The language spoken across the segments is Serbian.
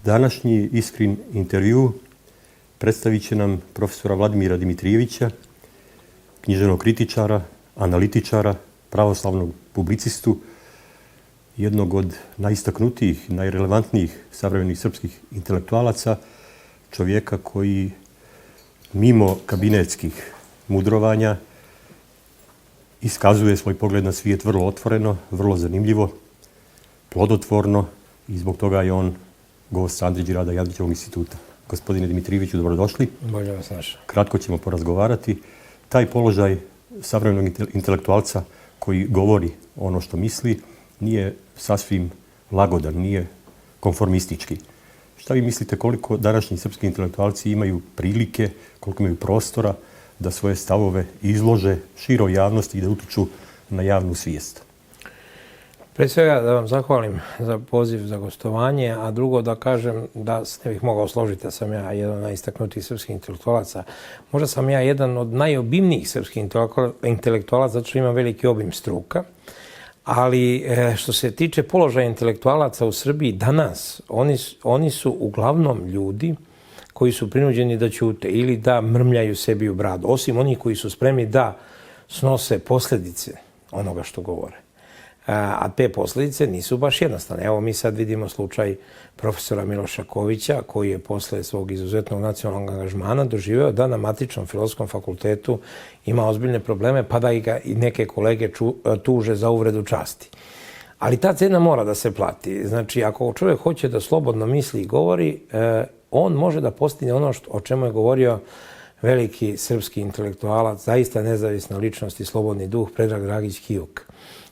Današnji Iskrin intervju predstavit će nam profesora Vladimira Dimitrijevića, književnog kritičara, analitičara, pravoslavnog publicistu, jednog od najistaknutijih, najrelevantnijih savremenih srpskih intelektualaca, čovjeka koji mimo kabinetskih mudrovanja iskazuje svoj pogled na svijet vrlo otvoreno, vrlo zanimljivo, plodotvorno i zbog toga je on gost Andrić Rada Jadrićevog instituta. Gospodine Dimitrijeviću, dobrodošli. Bolje vas našao. Kratko ćemo porazgovarati. Taj položaj savremenog intelektualca koji govori ono što misli nije sasvim lagodan, nije konformistički. Šta vi mislite koliko današnji srpski intelektualci imaju prilike, koliko imaju prostora da svoje stavove izlože široj javnosti i da utiču na javnu svijest? Pre svega da vam zahvalim za poziv za gostovanje, a drugo da kažem da se ne bih mogao složiti da sam ja jedan od najistaknutijih srpskih intelektualaca. Možda sam ja jedan od najobimnijih srpskih intelektualaca zato što imam veliki obim struka, ali što se tiče položaja intelektualaca u Srbiji danas, oni su uglavnom ljudi koji su prinuđeni da ćute ili da mrmljaju sebi u bradu, osim onih koji su spremni da snose posljedice onoga što govore. A te posljedice nisu baš jednostavne. Evo mi sad vidimo slučaj profesora Miloša Kovića koji je posle svog izuzetnog nacionalnog angažmana doživeo da na matičnom filozofskom fakultetu ima ozbiljne probleme pa da ga i neke kolege tuže za uvredu časti. Ali ta cena mora da se plati. Znači, ako čovjek hoće da slobodno misli i govori, on može da postigne ono o čemu je govorio veliki srpski intelektualac, zaista nezavisna ličnost i slobodni duh, Predrag Dragić-Kijuk.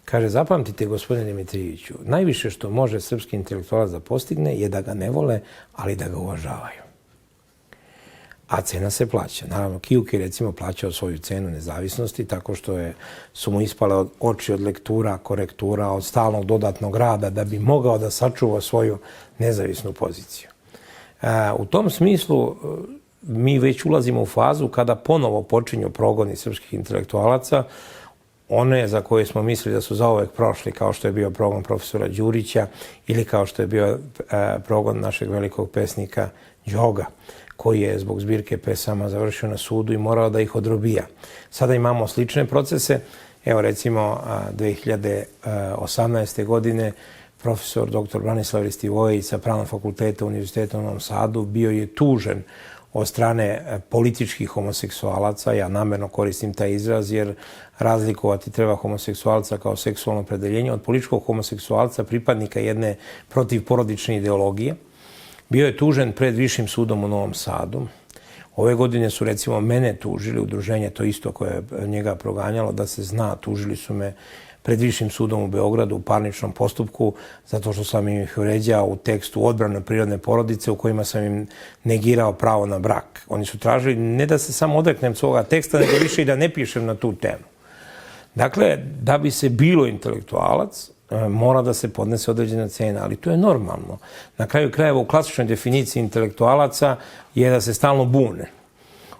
Kaže, zapamtite, gospodine Dimitrijeviću, najviše što može srpski intelektualac da postigne je da ga ne vole, ali da ga uvažavaju. A cena se plaća. Naravno, Kijuk je recimo plaćao svoju cenu nezavisnosti tako što su mu ispale oči od lektura, korektura, od stalnog dodatnog rada da bi mogao da sačuva svoju nezavisnu poziciju. U tom smislu mi već ulazimo u fazu kada ponovo počinju progoni srpskih intelektualaca, one za koje smo mislili da su zauvek prošli, kao što je bio progon profesora Đurića ili kao što je bio progon našeg velikog pesnika Đoga, koji je zbog zbirke pesama završio na sudu i morao da ih odrobija. Sada imamo slične procese. Evo recimo 2018. godine profesor dr. Branislav Ristivojević sa Pravnog fakulteta Univerziteta u Novom Sadu bio je tužen od strane političkih homoseksualaca. Ja namjerno koristim taj izraz jer razlikovati treba homoseksualca kao seksualno opredeljenje od političkog homoseksualca, pripadnika jedne protivporodične ideologije. Bio je tužen pred Višim sudom u Novom Sadu. Ove godine su recimo mene tužili, udruženje to isto koje je njega proganjalo, da se zna, tužili su me pred Višim sudom u Beogradu u parničnom postupku zato što sam ih uređao u tekstu odbrane prirodne porodice u kojima sam im negirao pravo na brak. Oni su tražili ne da se samo odreknem svoga teksta, nego više i da ne pišem na tu temu. Dakle, da bi se bilo intelektualac, mora da se podnese određena cena, ali to je normalno. Na kraju krajeva u klasičnoj definiciji intelektualaca je da se stalno bune.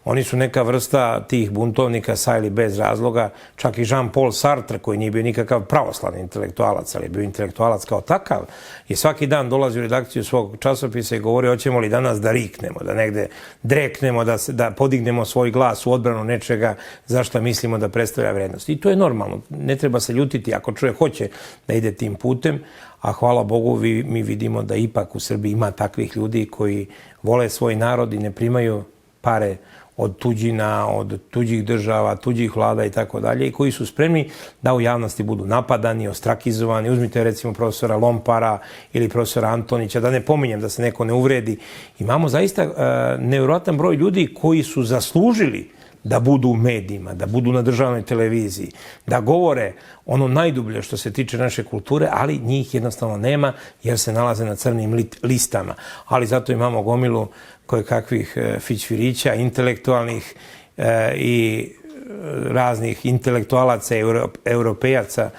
Oni su neka vrsta tih buntovnika sa ili bez razloga. Čak i Jean-Paul Sartre, koji nije bio nikakav pravoslavni intelektualac, ali je bio intelektualac kao takav, je svaki dan dolazi u redakciju svog časopisa i govori hoćemo li danas da riknemo, da negde dreknemo, da podignemo svoj glas u odbranu nečega za što mislimo da predstavlja vrednost. I to je normalno. Ne treba se ljutiti ako čovjek hoće da ide tim putem, a hvala Bogu mi vidimo da ipak u Srbiji ima takvih ljudi koji vole svoj narod i ne primaju pare od tuđina, od tuđih država, tuđih vlada i tako dalje, i koji su spremni da u javnosti budu napadani, ostrakizovani. Uzmite recimo profesora Lompara ili profesora Antonića, da ne pominjem da se neko ne uvredi. Imamo zaista nevjerojatan broj ljudi koji su zaslužili da budu u medijima, da budu na državnoj televiziji, da govore ono najdublje što se tiče naše kulture, ali njih jednostavno nema jer se nalaze na crnim listama. Ali zato imamo gomilu kojekakvih fićfirića, intelektualnih i raznih intelektualaca i europejaca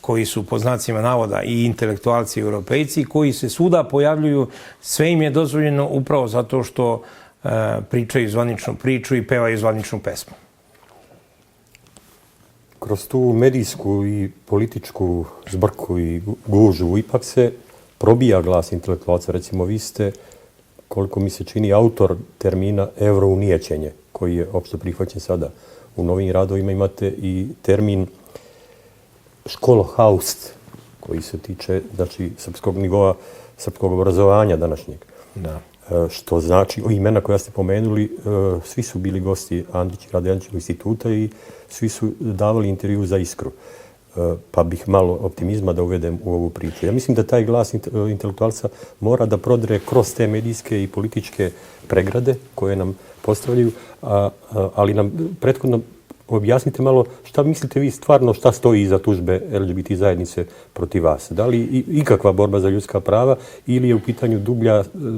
koji su po znacima navoda i intelektualci i europejci koji se svuda pojavljuju. Sve im je dozvoljeno upravo zato što pričaju zvaničnu priču i pevaju zvaničnu pesmu. Kroz tu medijsku i političku zbrku i gužu ipak se probija glas intelektualca. Recimo, vi ste, koliko mi se čini, autor termina evrounijećenje, koji je opšte prihvaćen sada. U novim radovima imate i termin školohaust, koji se tiče, znači, srpskog nivoa, srpskog obrazovanja današnjeg. Da. Što znači, imena koja ste pomenuli, svi su bili gosti Rade Andrićevog instituta i svi su davali intervju za Iskru. Pa bih malo optimizma da uvedem u ovu priču. Ja mislim da taj glas intelektualca mora da prodre kroz te medijske i političke pregrade koje nam postavljaju, ali nam prethodno objasnite malo šta mislite vi stvarno, šta stoji iza tužbe LGBT zajednice protiv vas. Da li ikakva borba za ljudska prava ili je u pitanju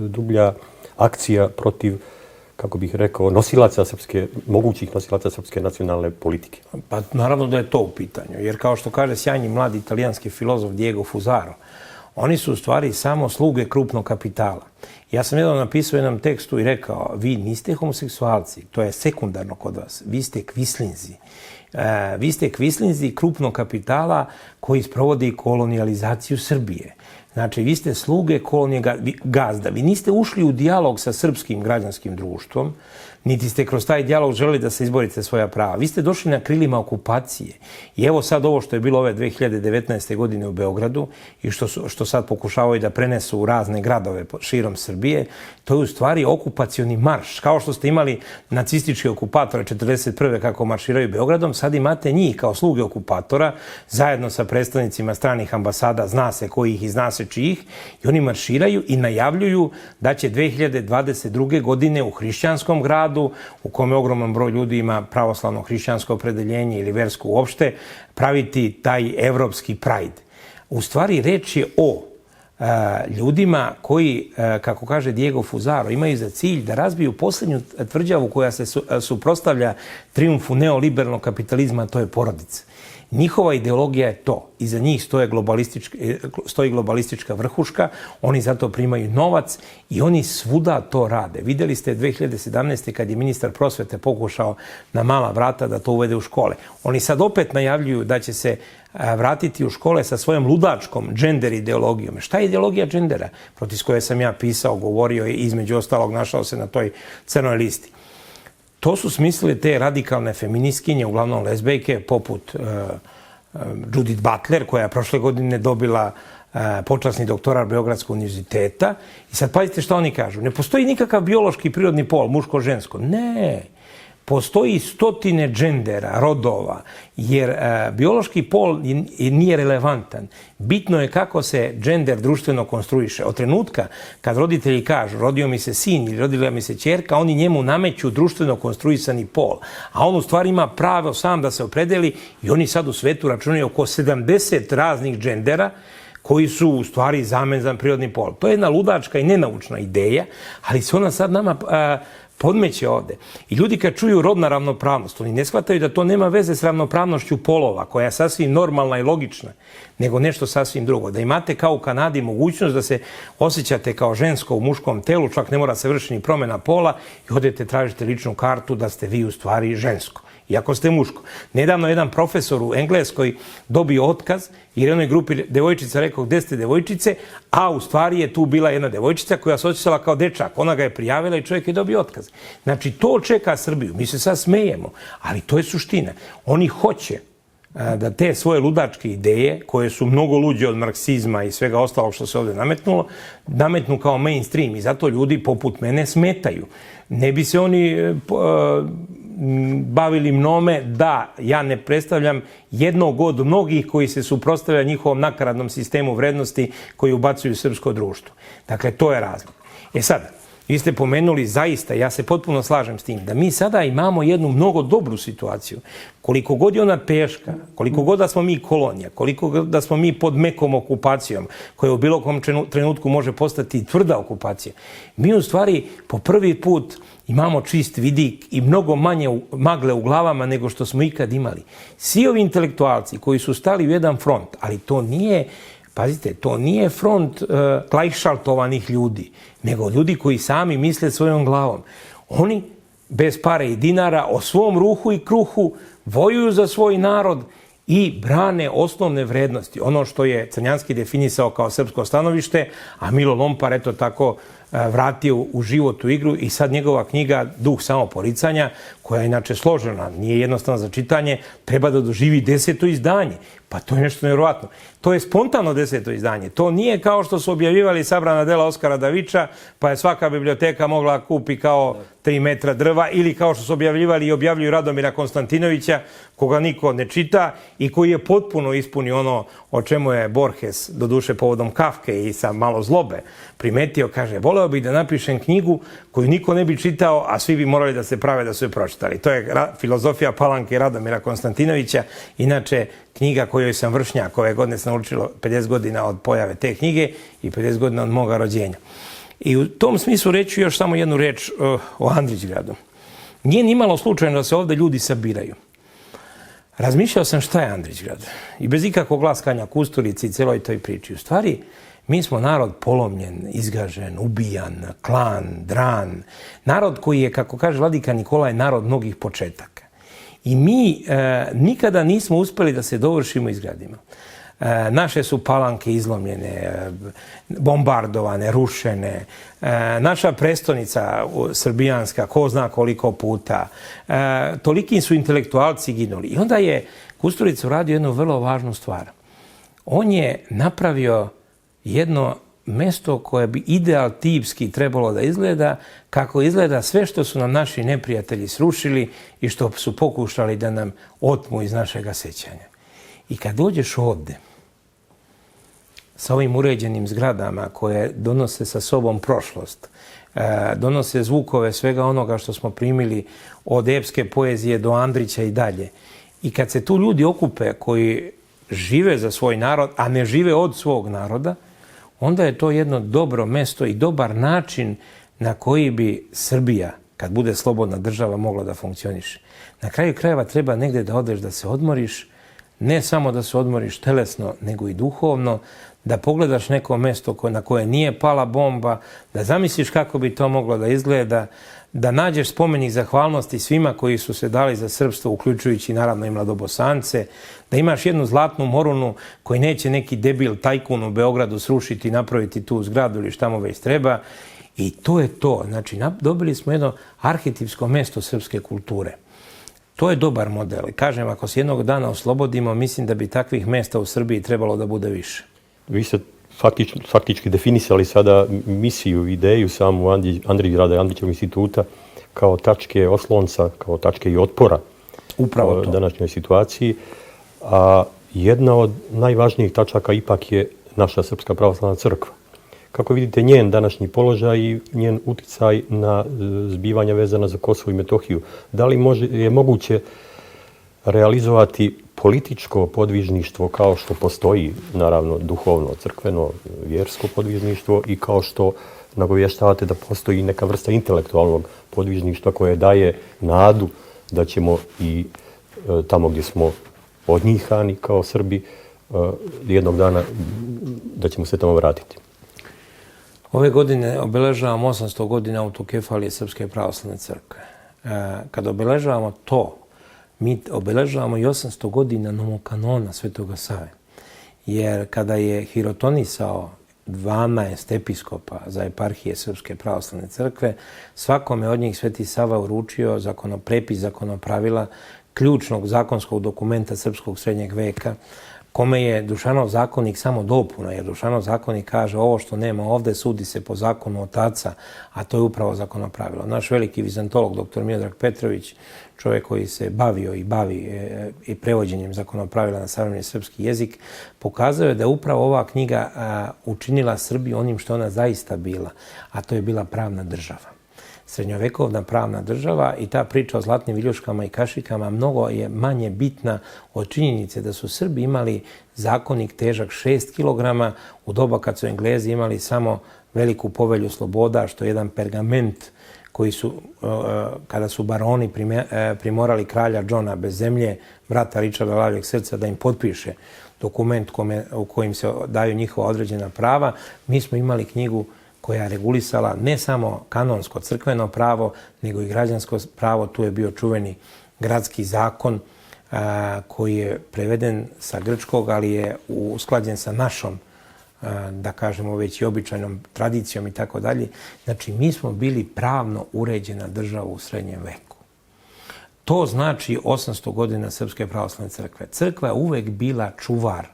dublja akcija protiv, kako bih rekao, mogućih nosilaca srpske nacionalne politike? Pa naravno da je to u pitanju, jer kao što kaže sjajni mladi italijanski filozof Diego Fusaro, oni su u stvari samo sluge krupnog kapitala. Ja sam jednom napisao jednom tekstu i rekao, vi niste homoseksualci, to je sekundarno kod vas, vi ste kvislinzi. Vi ste kvislinzi krupnog kapitala koji sprovodi kolonijalizaciju Srbije. Znači, vi ste sluge gazda. Vi niste ušli u dijalog sa srpskim građanskim društvom, niti ste kroz taj dijalog želeli da se izborite svoja prava. Vi ste došli na krilima okupacije. I evo sad ovo što je bilo ove 2019. godine u Beogradu i što sad pokušavaju da prenesu u razne gradove širom Srbije, to je u stvari okupacioni marš. Kao što ste imali nacistički okupatore 1941. kako marširaju Beogradom, sad imate njih kao sluge okupatora, zajedno sa predstavnicima stranih ambasada, zna se kojih i zna se čijih, i oni marširaju i najavljuju da će 2022. godine u hrišćanskom gradu, u kome ogroman broj ljudi ima pravoslavno hrišćansko opredeljenje ili versko uopšte, praviti taj evropski Pride. U stvari reč je o ljudima koji, kako kaže Diego Fusaro, imaju za cilj da razbiju posljednju tvrđavu koja se suprotstavlja trijumfu neoliberalnog kapitalizma, a to je porodica. Njihova ideologija je to. Iza njih stoji globalistička vrhuška, oni zato primaju novac i oni svuda to rade. Vidjeli ste 2017. kad je ministar prosvete pokušao na mala vrata da to uvede u škole. Oni sad opet najavljuju da će se vratiti u škole sa svojom ludačkom džender ideologijom. Šta je ideologija džendera? Protiv koje sam ja pisao, govorio i između ostalog našao se na toj crnoj listi. To su smislile te radikalne feministkinje, uglavnom lezbejke, poput Judith Butler, koja je prošle godine dobila počasni doktorat Beogradskog univerziteta. I sad pazite šta oni kažu. Ne postoji nikakav biološki prirodni pol, muško-žensko. Ne. Postoji stotine džendera, rodova, jer biološki pol nije relevantan. Bitno je kako se džender društveno konstruiše. Od trenutka kad roditelji kažu rodio mi se sin ili rodila mi se ćerka, oni njemu nameću društveno konstruisani pol. A on u stvari ima pravo sam da se opredeli i oni sad u svetu računaju oko 70 raznih džendera koji su u stvari zamenzan prirodni pol. To je jedna ludačka i nenaučna ideja, ali se ona sad nama podmeće ovde. I ljudi kad čuju rodna ravnopravnost, oni ne shvataju da to nema veze s ravnopravnošću polova, koja je sasvim normalna i logična, nego nešto sasvim drugo. Da imate kao u Kanadi mogućnost da se osjećate kao žensko u muškom telu, čak ne mora se vršiti ni promjena pola i odete tražite ličnu kartu da ste vi u stvari žensko, iako ste muško. Nedavno jedan profesor u Engleskoj dobio otkaz jer je jednoj grupi devojčica rekao gde ste devojčice, a u stvari je tu bila jedna devojčica koja se osjećala kao dečak. Ona ga je prijavila i čovjek je dobio otkaz. Znači, to čeka Srbiju. Mi se sad smejemo, ali to je suština. Oni hoće da te svoje ludačke ideje, koje su mnogo luđe od marksizma i svega ostalog što se ovdje nametnulo, nametnu kao mainstream i zato ljudi poput mene smetaju. Ne bi se oni bavili mnome da ja ne predstavljam jednog od mnogih koji se suprotstavlja njihovom nakaradnom sistemu vrednosti koji ubacuju srpsko društvo. Dakle, to je razlog. Sad, vi ste pomenuli zaista, ja se potpuno slažem s tim, da mi sada imamo jednu mnogo dobru situaciju. Koliko god je ona teška, koliko god da smo mi kolonija, koliko god da smo mi pod mekom okupacijom, koja u bilo kom trenutku može postati tvrda okupacija, mi u stvari po prvi put imamo čist vidik i mnogo manje magle u glavama nego što smo ikad imali. Svi ovi intelektualci koji su stali u jedan front, ali to nije, pazite, to nije front klajšaltovanih ljudi, nego ljudi koji sami misle svojom glavom. Oni bez pare i dinara o svom ruhu i kruhu vojuju za svoj narod i brane osnovne vrednosti. Ono što je Crnjanski definisao kao srpsko stanovište, a Milo Lompar eto tako vratio u život u igru i sad njegova knjiga Duh samoporicanja, koja je inače složena, nije jednostavna za čitanje, treba da doživi 10. izdanje. Pa to je nešto nevjerovatno. To je spontano 10. izdanje. To nije kao što su objavljivali sabrana dela Oskara Davića, pa je svaka biblioteka mogla kupi kao 3 metra drva, ili kao što su objavljivali i objavljuju Radomira Konstantinovića, koga niko ne čita i koji je potpuno ispunio ono o čemu je Borges, doduše povodom Kafke i sa malo zlobe, primetio, kaže, voleo bih da napišem knjigu koju niko ne bi čitao, a svi bi morali da se prave da su je pročitali. To je Filozofija Palanke Radomira Konstantinovića, inače knjiga kojoj sam vršnjak. Ove godine sam naučilo 50 godina od pojave te knjige i 50 godina od moga rođenja. I u tom smislu reću još samo jednu reč o Andrićgradu. Nije ni malo slučajno da se ovde ljudi sabiraju. Razmišljao sam šta je Andrićgrad i bez ikakvog glaskanja Kusturici i celoj toj priči. U stvari, mi smo narod polomljen, izgažen, ubijan, klan, dran. Narod koji je, kako kaže vladika Nikolaj, narod mnogih početaka. I mi nikada nismo uspeli da se dovršimo i izgradimo. Naše su palanke izlomljene, bombardovane, rušene. Naša prestonica srbijanska, ko zna koliko puta. Toliki su intelektualci ginuli. I onda je Kusturica uradio jednu vrlo važnu stvar. On je napravio jedno mesto koje bi ideal tipski trebalo da izgleda kako izgleda sve što su nam naši neprijatelji srušili i što su pokušali da nam otmu iz našega sećanja. I kad dođeš ovde, sa ovim uređenim zgradama koje donose sa sobom prošlost, donose zvukove svega onoga što smo primili od epske poezije do Andrića i dalje. I kad se tu ljudi okupe koji žive za svoj narod, a ne žive od svog naroda, onda je to jedno dobro mesto i dobar način na koji bi Srbija, kad bude slobodna država, mogla da funkcioniše. Na kraju krajeva treba negde da odeš da se odmoriš, ne samo da se odmoriš telesno, nego i duhovno, da pogledaš neko mesto na koje nije pala bomba, da zamisliš kako bi to moglo da izgleda, da nađeš spomenik zahvalnosti svima koji su se dali za srpstvo, uključujući naravno i Mladobosance, da imaš jednu zlatnu morunu koji neće neki debil tajkun u Beogradu srušiti i napraviti tu zgradu ili šta mu već treba. I to je to. Znači, dobili smo jedno arhetipsko mesto srpske kulture. To je dobar model. I kažem, ako se jednog dana oslobodimo, mislim da bi takvih mesta u Srbiji trebalo da bude više. Vi ste faktički definisali sada misiju, ideju samu Andrićgrada i Andrićevog instituta kao tačke oslonca, kao tačke i otpora upravo to. Današnjoj situaciji. A jedna od najvažnijih tačaka ipak je naša Srpska pravoslavna crkva. Kako vidite njen današnji položaj i njen uticaj na zbivanja vezana za Kosovo i Metohiju? Da li je moguće realizovati političko podvižništvo kao što postoji, naravno, duhovno, crkveno, vjersko podvižništvo i kao što nagovještavate da postoji neka vrsta intelektualnog podvižništva koje daje nadu da ćemo i tamo gdje smo odnjihani kao Srbi jednog dana da ćemo se tamo vratiti? Ove godine obeležavamo 800 godina autokefalije Srpske pravoslavne crkve. Kad obeležavamo to, mi obeležavamo i 800 godina nomokanona Svetoga Save. Jer kada je hirotonisao 12 episkopa za eparhije Srpske pravoslavne crkve, svakome od njih Sveti Sava uručio prepis zakonopravila ključnog zakonskog dokumenta srpskog srednjeg veka, kome je Dušanov zakonik samo dopuna, jer Dušanov zakonik kaže ovo što nema ovde sudi se po zakonu otaca, a to je upravo zakonopravilo. Naš veliki vizantolog, dr. Miodrag Petrović, čovjek koji se bavio i bavi i prevođenjem zakonopravila na savremeni srpski jezik, pokazao je da je upravo ova knjiga učinila Srbiju onim što ona zaista bila, a to je bila pravna država. Srednjovekovna pravna država i ta priča o zlatnim viljuškama i kašikama mnogo je manje bitna od činjenice da su Srbi imali zakonik težak 6 kg u doba kad su Englezi imali samo veliku povelju sloboda, što je jedan pergament koji su, kada su baroni primorali kralja Johna bez zemlje, brata Richarda Lavljeg srca, da im potpiše dokument u kojim se daju njihova određena prava, mi smo imali knjigu koja je regulisala ne samo kanonsko crkveno pravo, nego i građansko pravo. Tu je bio čuveni gradski zakon koji je preveden sa grčkog, ali je usklađen sa našom, da kažemo već i običajnom tradicijom i tako dalje. Znači, mi smo bili pravno uređena država u srednjem veku. To znači 800 godina Srpske pravoslavne crkve. Crkva je uvek bila čuvar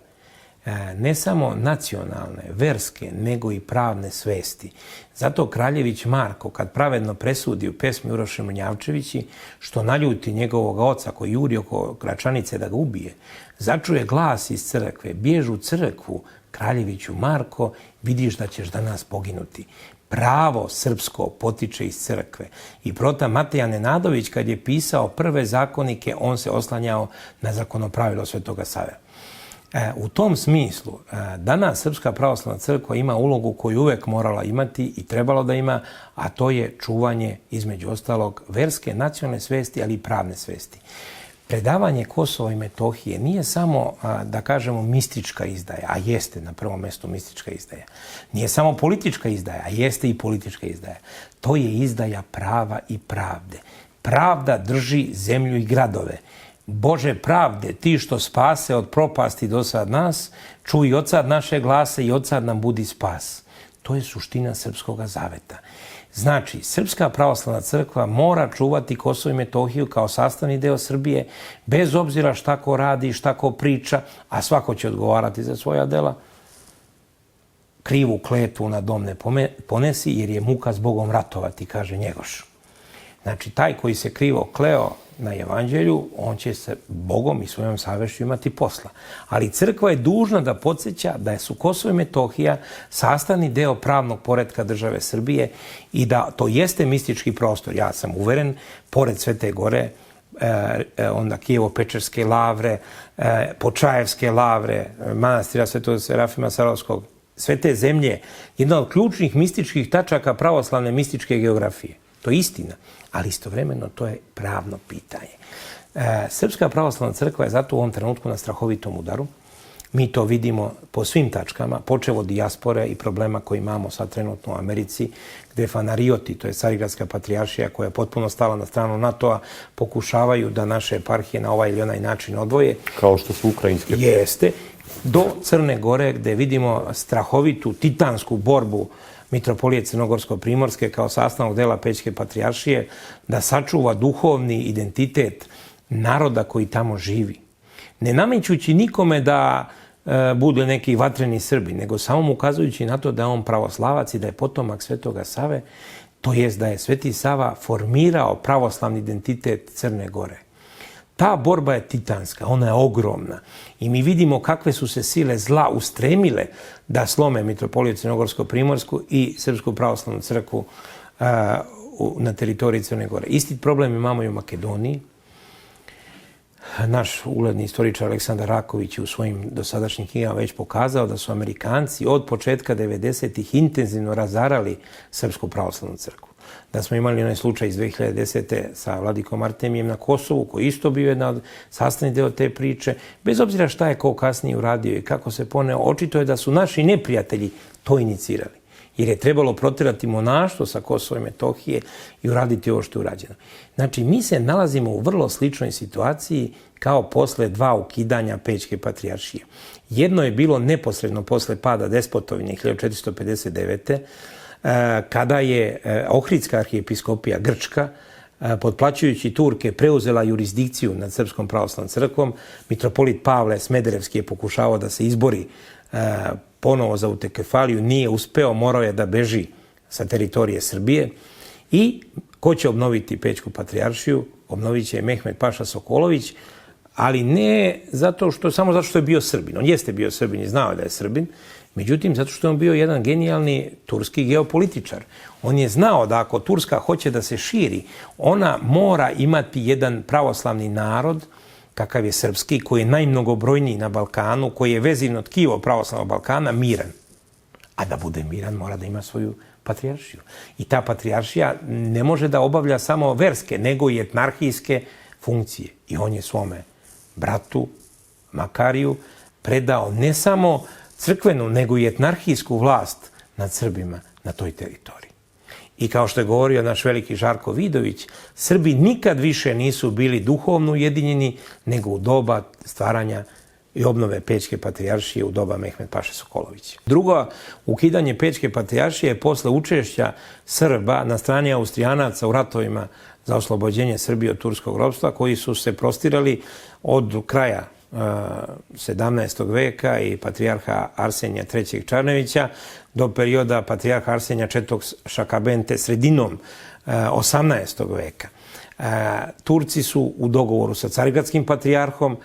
ne samo nacionalne, verske, nego i pravne svesti. Zato Kraljević Marko, kad pravedno presudi u pesmi Uroše Munjavčevići, što naljuti njegovog oca koji juri oko Gračanice da ga ubije, začuje glas iz crkve, bjež u crkvu, Kraljeviću Marko, vidiš da ćeš danas poginuti. Pravo srpsko potiče iz crkve. I prota Mateja Nenadović, kad je pisao prve zakonike, on se oslanjao na zakonopravilo Svetoga Save. U tom smislu, danas Srpska pravoslavna crkva ima ulogu koju uvek morala imati i trebalo da ima, a to je čuvanje, između ostalog, verske, nacionalne svesti, ali i pravne svesti. Predavanje Kosova i Metohije nije samo, da kažemo, mistička izdaja, a jeste na prvom mjestu mistička izdaja. Nije samo politička izdaja, a jeste i politička izdaja. To je izdaja prava i pravde. Pravda drži zemlju i gradove. Bože pravde, ti što spase od propasti do sad nas, čuj od sad naše glase i od sad nam budi spas. To je suština Srpskog zaveta. Znači, Srpska pravoslavna crkva mora čuvati Kosovo i Metohiju kao sastavni deo Srbije, bez obzira šta ko radi, šta ko priča, a svako će odgovarati za svoja dela. Krivu kletvu na dom ne ponesi, jer je muka s Bogom ratovati, kaže Njegoš. Znači, taj koji se krivo kleo na evanđelju, on će se Bogom i svojom savešću imati posla. Ali crkva je dužna da podsjeća da su Kosovo i Metohija sastavni deo pravnog poretka države Srbije i da to jeste mistički prostor. Ja sam uveren, pored Svete Gore, onda Kijevo-Pečerske lavre, Počajevske lavre, manastira Svetog Serafima Sarovskog, sve te zemlje, jedna od ključnih mističkih tačaka pravoslavne mističke geografije. To je istina, ali istovremeno to je pravno pitanje. Srpska pravoslavna crkva je zato u ovom trenutku na strahovitom udaru. Mi to vidimo po svim tačkama, počevo od dijaspore i problema koji imamo sad trenutno u Americi, gde fanarioti, to je Carigradska patrijaršija koja je potpuno stala na stranu NATO-a, pokušavaju da naše eparhije na ovaj ili onaj način odvoje. Kao što su ukrajinske. Jeste. Do Crne Gore, gde vidimo strahovitu, titansku borbu Mitropolije Crnogorsko-Primorske kao sastavnog dela Pećke patrijaršije, da sačuva duhovni identitet naroda koji tamo živi. Ne namećući nikome da bude neki vatreni Srbi, nego samo ukazujući na to da je on pravoslavac i da je potomak Svetoga Save, to jest da je Sveti Sava formirao pravoslavni identitet Crne Gore. Ta borba je titanska, ona je ogromna i mi vidimo kakve su se sile zla ustremile da slome Mitropoliju Crnogorsko-Primorsku i Srpsku pravoslavnu crkvu na teritoriji Crne Gore. Isti problem imamo i u Makedoniji. Naš ugledni istoričar Aleksandar Raković je u svojim dosadašnjim knjigama već pokazao da su Amerikanci od početka 90-ih intenzivno razarali Srpsku pravoslavnu crkvu. Da smo imali onaj slučaj iz 2010. sa vladikom Artemijem na Kosovu, koji isto bio jedan sastavni deo te priče. Bez obzira šta je ko kasnije uradio i kako se poneo, očito je da su naši neprijatelji to inicirali. Jer je trebalo proterati monaštvo sa Kosova i Metohije i uraditi ovo što je urađeno. Znači, mi se nalazimo u vrlo sličnoj situaciji kao posle 2 ukidanja Pećke patrijaršije. Jedno je bilo neposredno posle pada Despotovine 1459. Kada je Ohridska arhijepiskopija Grčka, potplaćujući Turke, preuzela jurisdikciju nad Srpskom pravoslavnom crkvom. Mitropolit Pavle Smederevski je pokušavao da se izbori ponovo za autokefaliju, nije uspeo, morao je da beži sa teritorije Srbije. I ko će obnoviti Pećku patrijaršiju? Obnovit će Mehmed Paša Sokolović, ali ne samo zato što je bio Srbin. On jeste bio Srbin i znao da je Srbin, međutim, zato što je on bio jedan genijalni turski geopolitičar. On je znao da ako Turska hoće da se širi, ona mora imati jedan pravoslavni narod, kakav je srpski, koji je najmnogobrojniji na Balkanu, koji je vezivno tkivo pravoslavnog Balkana, miran. A da bude miran, mora da ima svoju patrijaršiju. I ta patrijaršija ne može da obavlja samo verske, nego i etnarhijske funkcije. I on je svome bratu, Makariju, predao ne samo crkvenu, nego i etnarhijsku vlast nad Srbima na toj teritoriji. I kao što je govorio naš veliki Žarko Vidović, Srbi nikad više nisu bili duhovno ujedinjeni nego u doba stvaranja i obnove Pećke patrijaršije u doba Mehmed Paše Sokolovića. Drugo, ukidanje Pećke patrijaršije je posle učešća Srba na strani Austrijanaca u ratovima za oslobođenje Srbije od turskog ropstva, koji su se prostirali od kraja 17. veka i patrijarha Arsenija III. Čarnevića do perioda patrijarha Arsenija IV. Šakabente sredinom 18. veka. Turci su u dogovoru sa carigradskim patrijarhom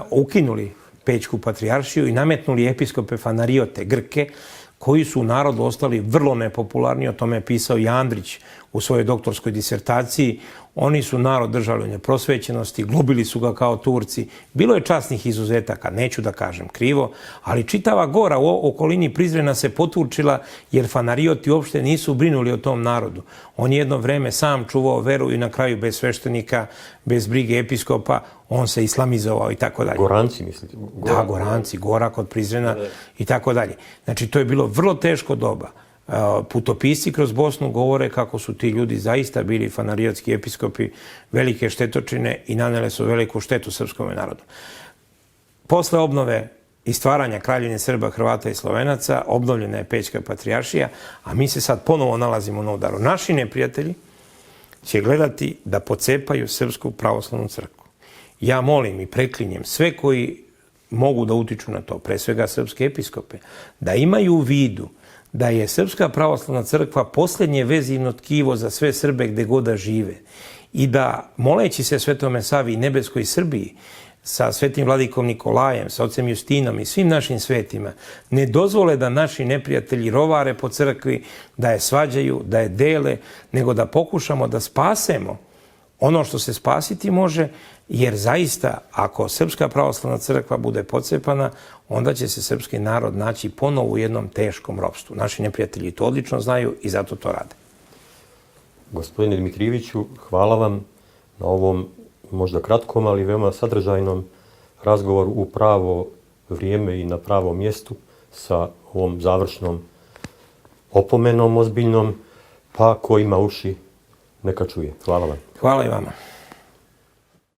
ukinuli Pećku patrijaršiju i nametnuli episkope Fanariote, Grke, koji su u narodu ostali vrlo nepopularni. O tome je pisao i Andrić u svojoj doktorskoj disertaciji. Oni su narod držali u neprosvećenosti, glubili su ga kao Turci. Bilo je časnih izuzetaka, neću da kažem krivo, ali čitava gora u okolini Prizrena se poturčila jer Fanarioti uopšte nisu brinuli o tom narodu. On je jedno vreme sam čuvao veru i na kraju bez sveštenika, bez brige episkopa, on se islamizovao i tako dalje. Goranci, mislite? Da, Goranci, Gora kod Prizrena i tako dalje. Znači, to je bilo vrlo teško doba. Putopisci kroz Bosnu govore kako su ti ljudi zaista bili fanariotski episkopi, velike štetočine i nanele su veliku štetu srpskom narodu. Posle obnove i stvaranja Kraljevine Srba, Hrvata i Slovenaca obnovljena je Pećka patrijaršija, a mi se sad ponovo nalazimo na udaru. Naši neprijatelji će gledati da pocepaju Srpsku pravoslavnu crkvu. Ja molim i preklinjem sve koji mogu da utiču na to, pre svega srpske episkope, da imaju u vidu da je Srpska pravoslavna crkva posljednje vezivno tkivo za sve Srbe gde god da žive i da, moleći se Svetome Savi i nebeskoj Srbiji, sa Svetim vladikom Nikolajem, sa ocem Justinom i svim našim svetima, ne dozvole da naši neprijatelji rovare po crkvi, da je svađaju, da je dele, nego da pokušamo da spasemo ono što se spasiti može, jer zaista, ako Srpska pravoslavna crkva bude pocepana, onda će se srpski narod naći ponovo u jednom teškom ropstvu. Naši neprijatelji to odlično znaju i zato to rade. Gospodine Dmitrijeviću, hvala vam na ovom možda kratkom, ali veoma sadržajnom razgovoru u pravo vrijeme i na pravom mjestu sa ovom završnom opomenom ozbiljnom, pa ko ima uši neka čuje. Hvala vam. Hvala i vama.